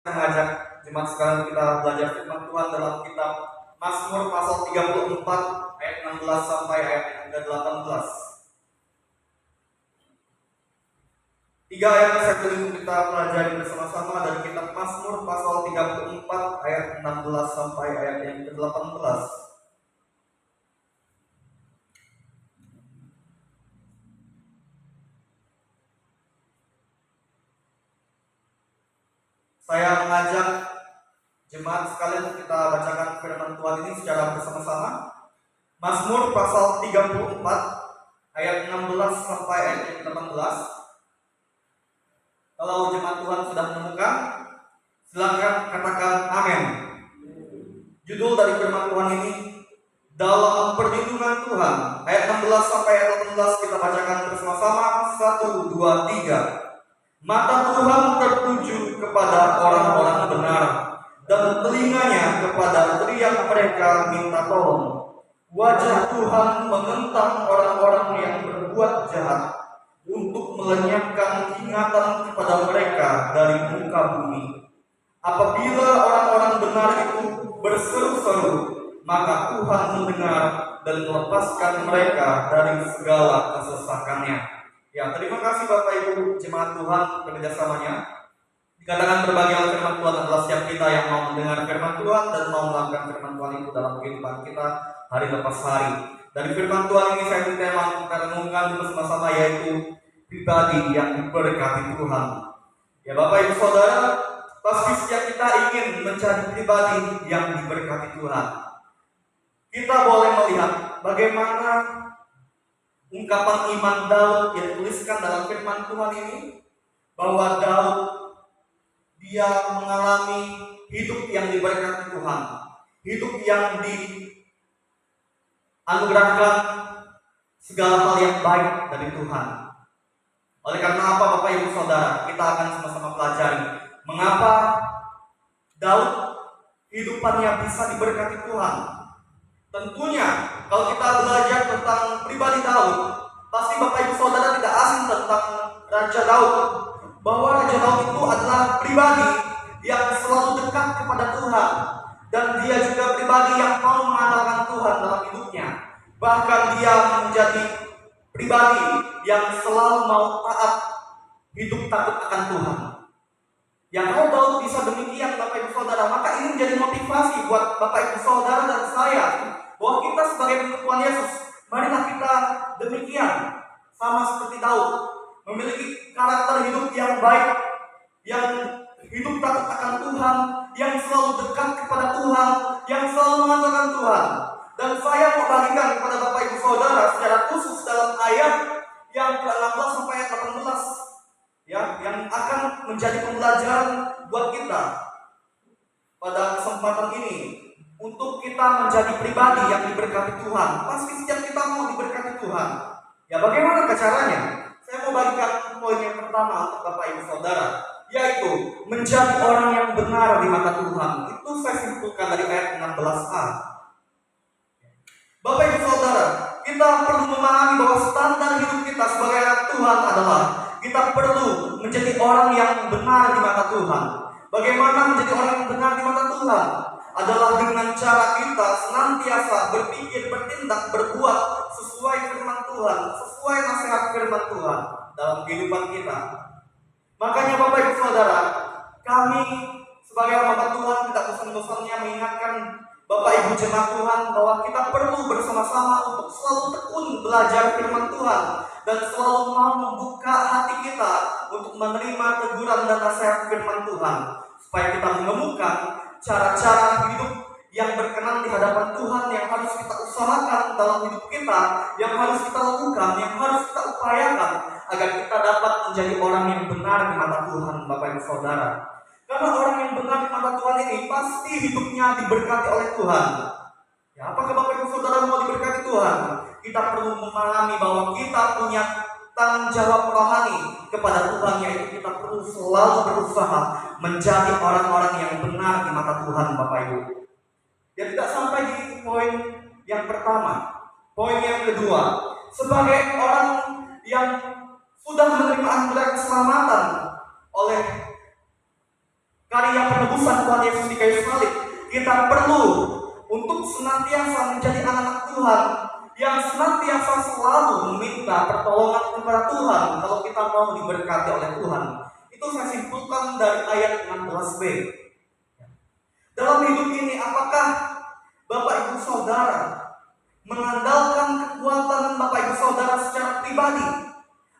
Mengajak jemaat sekarang kita belajar firman Tuhan dalam kitab Mazmur pasal 34 ayat 16 sampai ayat yang ke-18. Tiga ayat saya pilih untuk kita pelajari bersama-sama dari kitab Mazmur pasal 34 ayat 16 sampai ayat yang ke-18. Saya mengajak jemaat sekalian kita bacakan firman Tuhan ini secara bersama-sama. Mazmur pasal 34 ayat 16 sampai ayat yang ke-18. Kalau jemaat Tuhan sudah menemukan, silakan katakan amin. Judul dari firman Tuhan ini, dalam perlindungan Tuhan. Ayat 16 sampai ayat 18 kita bacakan bersama-sama. 1, 2, 3. Mata Tuhan tertuju kepada orang-orang benar, dan telinganya kepada teriak mereka minta tolong. Wajah Tuhan menentang orang-orang yang berbuat jahat, untuk melenyapkan ingatan kepada mereka dari muka bumi. Apabila orang-orang benar itu berseru-seru, maka Tuhan mendengar dan melepaskan mereka dari segala kesesakannya. Ya, terima kasih Bapak Ibu jemaat Tuhan kerjasamanya. Dikatakan berbagai firman Tuhan adalah setiap kita yang mau mendengar firman Tuhan dan mau melakukan firman Tuhan itu dalam kehidupan kita hari lepas hari. Dari firman Tuhan ini saya tema untuk kita renungkan bersama-sama, yaitu pribadi yang diberkati Tuhan. Ya Bapak Ibu Saudara, pasti setiap kita ingin menjadi pribadi yang diberkati Tuhan. Kita boleh melihat bagaimana ungkapan iman Daud yang dituliskan dalam firman Tuhan ini, bahwa Daud dia mengalami hidup yang diberkati Tuhan, hidup yang dianugerahkan segala hal yang baik dari Tuhan. Oleh karena apa Bapak Ibu Saudara, kita akan sama-sama pelajari mengapa Daud hidupannya bisa diberkati Tuhan. Tentunya kalau kita belajar tentang pribadi Daud, pasti Bapak Ibu Saudara tidak asing tentang Raja Daud, bahwa Raja Daud itu adalah pribadi yang selalu dekat kepada Tuhan, dan dia juga pribadi yang mau mengandalkan Tuhan dalam hidupnya. Bahkan dia menjadi pribadi yang selalu mau taat, hidup takut akan Tuhan. Yang kalau Daud bisa demikian Bapak Ibu Saudara, maka ini menjadi motivasi buat Bapak Ibu Saudara dan saya, bahwa kita sebagai pengikut Tuhan Yesus, marilah kita demikian, sama seperti Daud, memiliki karakter hidup yang baik, yang hidup takut akan Tuhan, yang selalu dekat kepada Tuhan, yang selalu mengandalkan Tuhan. Dan saya mau bagikan kepada Bapak Ibu Saudara secara khusus dalam ayat yang ke-16 sampai ayat 18, ya, yang akan menjadi pembelajaran buat kita pada kesempatan ini, untuk kita menjadi pribadi yang diberkati Tuhan. Pasti setiap kita mau diberkati Tuhan. Ya, bagaimana caranya? Saya mau bagikan poin yang pertama untuk Bapak Ibu Saudara, yaitu menjadi orang yang benar di mata Tuhan. Itu saya simpulkan dari ayat 16a. Bapak Ibu Saudara, kita perlu memahami bahwa standar hidup kita sebagai anak Tuhan adalah kita perlu menjadi orang yang benar di mata Tuhan. Bagaimana menjadi orang yang benar di mata Tuhan? Adalah dengan cara kita senantiasa berpikir, bertindak, berbuat sesuai firman Tuhan, sesuai nasihat firman Tuhan dalam kehidupan kita. Makanya Bapak Ibu Saudara, kami sebagai hamba Tuhan tidak bosan-bosannya mengingatkan Bapak Ibu jemaat Tuhan bahwa kita perlu bersama-sama untuk selalu tekun belajar firman Tuhan, dan selalu mau membuka hati kita untuk menerima teguran dan nasihat firman Tuhan, supaya kita menemukan cara-cara hidup yang berkenan di hadapan Tuhan, yang harus kita usahakan dalam hidup kita, yang harus kita lakukan, yang harus kita upayakan, agar kita dapat menjadi orang yang benar di mata Tuhan, Bapak Ibu Saudara. Karena orang yang benar di mata Tuhan ini pasti hidupnya diberkati oleh Tuhan. Ya, apakah Bapak Ibu Saudara mau diberkati Tuhan? Kita perlu memahami bahwa kita punya tanggung jawab rohani kepada Tuhan, yaitu kita perlu selalu berusaha menjadi orang-orang yang benar di mata Tuhan, Bapak Ibu. Ya, tidak sampai di poin yang pertama. Poin yang kedua, sebagai orang yang sudah menerima anugerah keselamatan oleh karya penebusan Tuhan Yesus di kayu salib, kita perlu untuk senantiasa menjadi anak-anak Tuhan yang senantiasa selalu meminta pertolongan kepada Tuhan kalau kita mau diberkati oleh Tuhan. Itu saya simpulkan dari ayat 16b. Dalam hidup ini, apakah Bapak Ibu Saudara mengandalkan kekuatan Bapak Ibu Saudara secara pribadi,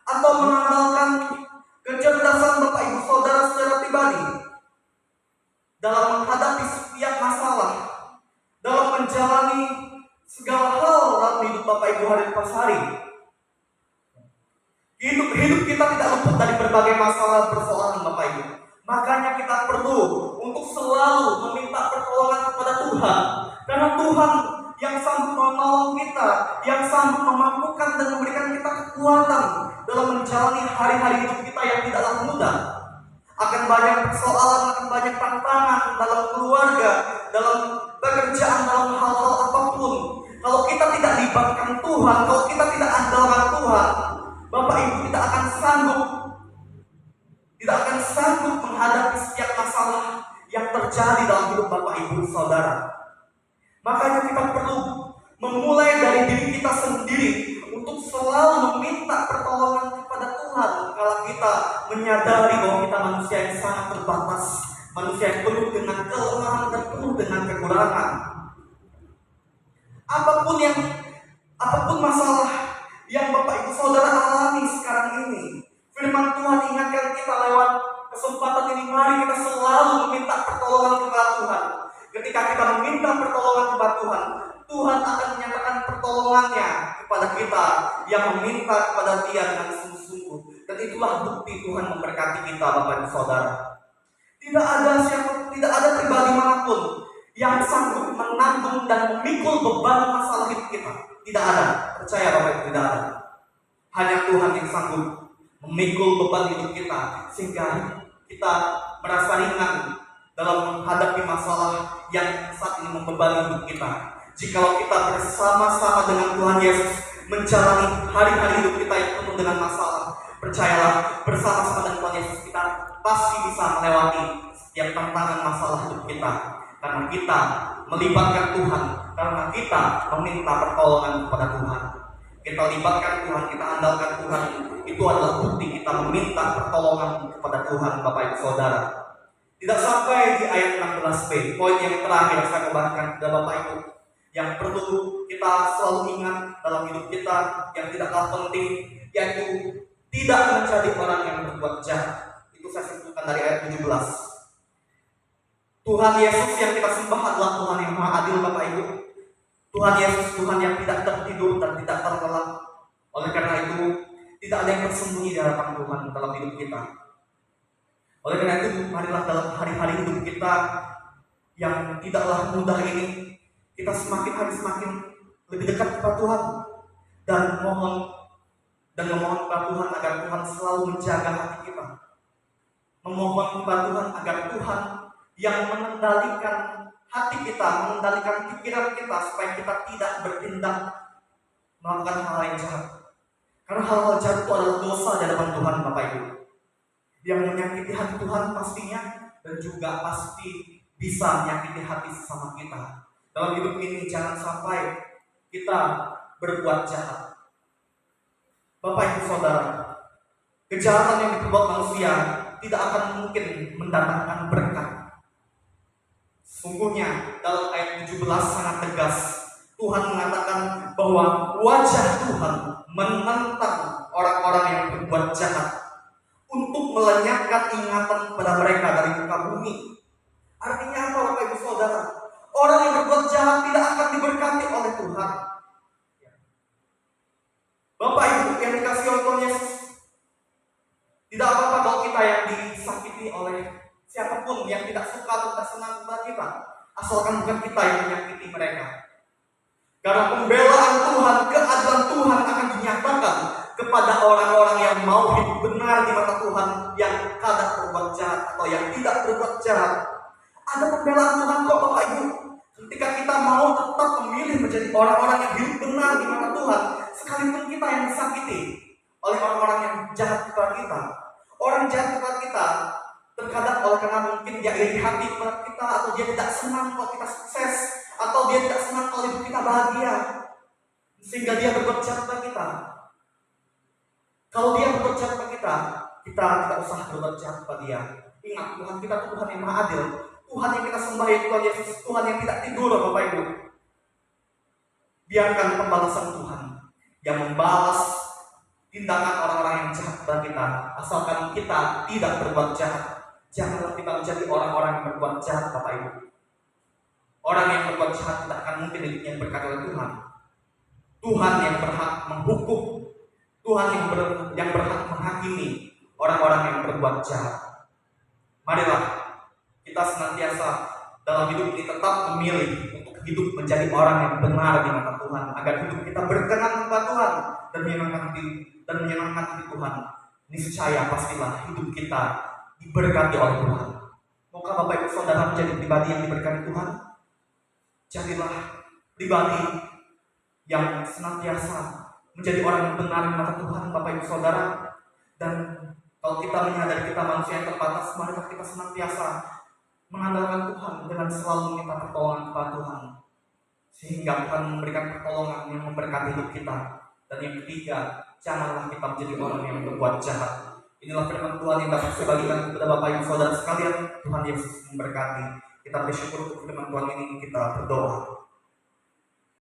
atau mengandalkan kecerdasan Bapak Ibu Saudara secara pribadi dalam menghadapi setiap masalah, dalam menjalani segala hal dalam hidup Bapak Ibu hari lepas hari? Hidup kita tidak luput dari berbagai masalah persoalan Bapak Ibu. Makanya kita perlu untuk selalu meminta pertolongan kepada Tuhan, karena Tuhan yang sanggup menolong kita, yang sanggup memampukan dan memberikan kita kekuatan dalam menjalani hari-hari hidup kita yang tidaklah mudah. Akan banyak persoalan, akan banyak tantangan dalam keluarga, dalam pekerjaan, dalam hal-hal apapun. Kalau kita tidak libatkan Tuhan, kalau kita tidak andalkan Tuhan, Bapak Ibu tidak akan sanggup menghadapi setiap masalah yang terjadi dalam hidup Bapak Ibu Saudara. Makanya kita perlu memulai dari diri kita sendiri untuk selalu meminta pertolongan kepada Tuhan kalau kita menyadari bahwa kita manusia yang sangat terbatas, manusia yang penuh dengan kelemahan dan penuh dengan kekurangan. Apapun masalah yang Bapak Ibu Saudara alami sekarang ini, firman Tuhan ingatkan kita lewat kesempatan ini, mari kita selalu meminta pertolongan kepada Tuhan. Ketika kita meminta pertolongan kepada Tuhan, Tuhan akan menyatakan pertolongannya kepada kita yang meminta kepada Dia dengan sungguh-sungguh. Dan itulah bukti Tuhan memberkati kita, Bapak Ibu Saudara. Tidak ada pribadi manapun yang sanggup menanggung dan memikul beban masalah hidup kita. Tidak ada. Percaya Bapak Ibu, tidak ada. Hanya Tuhan yang sanggup memikul beban hidup kita sehingga kita merasa ringan dalam menghadapi masalah yang saat ini membebani hidup kita. Jikalau kita bersama-sama dengan Tuhan Yesus menjalani hari-hari hidup kita yang penuh dengan masalah, percayalah, bersama-sama dengan Tuhan Yesus kita pasti bisa melewati setiap tantangan masalah hidup kita. Karena kita melibatkan Tuhan, karena kita meminta pertolongan kepada Tuhan. Kita libatkan Tuhan, kita andalkan Tuhan. Itu adalah bukti kita meminta pertolongan kepada Tuhan, Bapak Ibu Saudara. Tidak sampai di ayat 16b, poin yang terakhir saya kembalikan kepada Bapak Ibu, yang perlu kita selalu ingat dalam hidup kita yang tidak kalah penting, yaitu tidak menjadi orang yang berbuat jahat. Itu saya simpulkan dari ayat 17. Tuhan Yesus yang kita sembah adalah Tuhan yang Maha Adil, Bapak Ibu. Tuhan Yesus, Tuhan yang tidak tertidur dan tidak terlelap. Oleh karena itu, tidak ada yang tersembunyi di hadapan Tuhan dalam hidup kita. Oleh karena itu, marilah dalam hari-hari hidup kita yang tidaklah mudah ini, kita semakin hari semakin lebih dekat kepada Tuhan dan memohon kepada Tuhan agar Tuhan selalu menjaga hati kita. Memohon kepada Tuhan agar Tuhan yang mengendalikan hati kita, mengendalikan pikiran kita supaya kita tidak bertindak melakukan hal yang jahat. Karena hal-hal jahat itu adalah dosa di hadapan Tuhan, Bapak Ibu, yang menyakiti hati Tuhan pastinya, dan juga pasti bisa menyakiti hati sesama kita. Dalam hidup ini jangan sampai kita berbuat jahat. Bapak Ibu Saudara, kejahatan yang diperbuat manusia tidak akan mungkin mendatangkan berkat. Sungguhnya dalam ayat 17 sangat tegas, Tuhan mengatakan bahwa wajah Tuhan menentang orang-orang yang berbuat jahat untuk melenyapkan ingatan kepada mereka dari muka bumi. Artinya apa, Bapak Ibu Saudara? Orang yang berbuat jahat tidak akan diberkati oleh Tuhan. Bapak Ibu yang dikasihi oleh Tuhan Yesus, tidak apa-apa kalau kita yang disakiti oleh siapapun yang tidak suka atau tidak senang kepada kita, asalkan bukan kita yang menyakiti mereka. Karena pembelaan Tuhan, keadilan Tuhan akan dinyatakan kepada orang-orang yang mau hidup benar di mata Tuhan, yang kadang berbuat jahat atau yang tidak berbuat jahat. Ada pembelaan Tuhan kok, Bapak Ibu. Ketika kita mau tetap memilih menjadi orang-orang yang hidup benar di mata Tuhan, sekalipun kita yang disakiti oleh orang-orang yang jahat kepada kita, orang jahat kepada kita, Terkadang oleh karena mungkin dia iri hati kepada kita, atau dia tidak senang kalau kita sukses, atau dia tidak senang kalau hidup kita bahagia, sehingga dia berbuat jahat pada kita. Kalau dia berbuat jahat pada kita tidak usah berbuat jahat pada dia. Ingat, Tuhan kita itu Tuhan yang maha adil. Tuhan yang kita sembah itu Tuhan Yesus, Tuhan yang tidak tidur, Bapak Ibu. Biarkan pembalasan Tuhan yang membalas tindakan orang-orang yang jahat pada kita, asalkan kita tidak berbuat jahat. Janganlah kita menjadi orang-orang yang berbuat jahat, Bapak Ibu. Orang yang berbuat jahat tidak akan mungkin hidupnya berkat oleh Tuhan. Tuhan yang berhak menghukum, Tuhan yang berhak menghakimi orang-orang yang berbuat jahat. Marilah kita senantiasa dalam hidup ini tetap memilih untuk hidup menjadi orang yang benar di mata Tuhan, agar hidup kita berkenan kepada Tuhan dan menyenangkan hati Tuhan. Niscaya pastilah hidup kita diberkati oleh Tuhan. Maukah Bapak Ibu Saudara menjadi pribadi yang diberkati Tuhan? Jadilah pribadi yang senantiasa menjadi orang yang benar di mata Tuhan, Bapak Ibu Saudara. Dan kalau kita menyadari kita manusia yang terbatas, mari kita senantiasa mengandalkan Tuhan dengan selalu meminta pertolongan kepada Tuhan, sehingga Tuhan memberikan pertolongan yang memberkati hidup kita. Dan yang ketiga, janganlah kita menjadi orang yang berbuat jahat. Inilah firman Tuhan yang dapat saya bagikan kepada Bapak Ibu Saudara sekalian. Tuhan Yesus memberkati. Kita bersyukur untuk firman Tuhan ini, kita berdoa.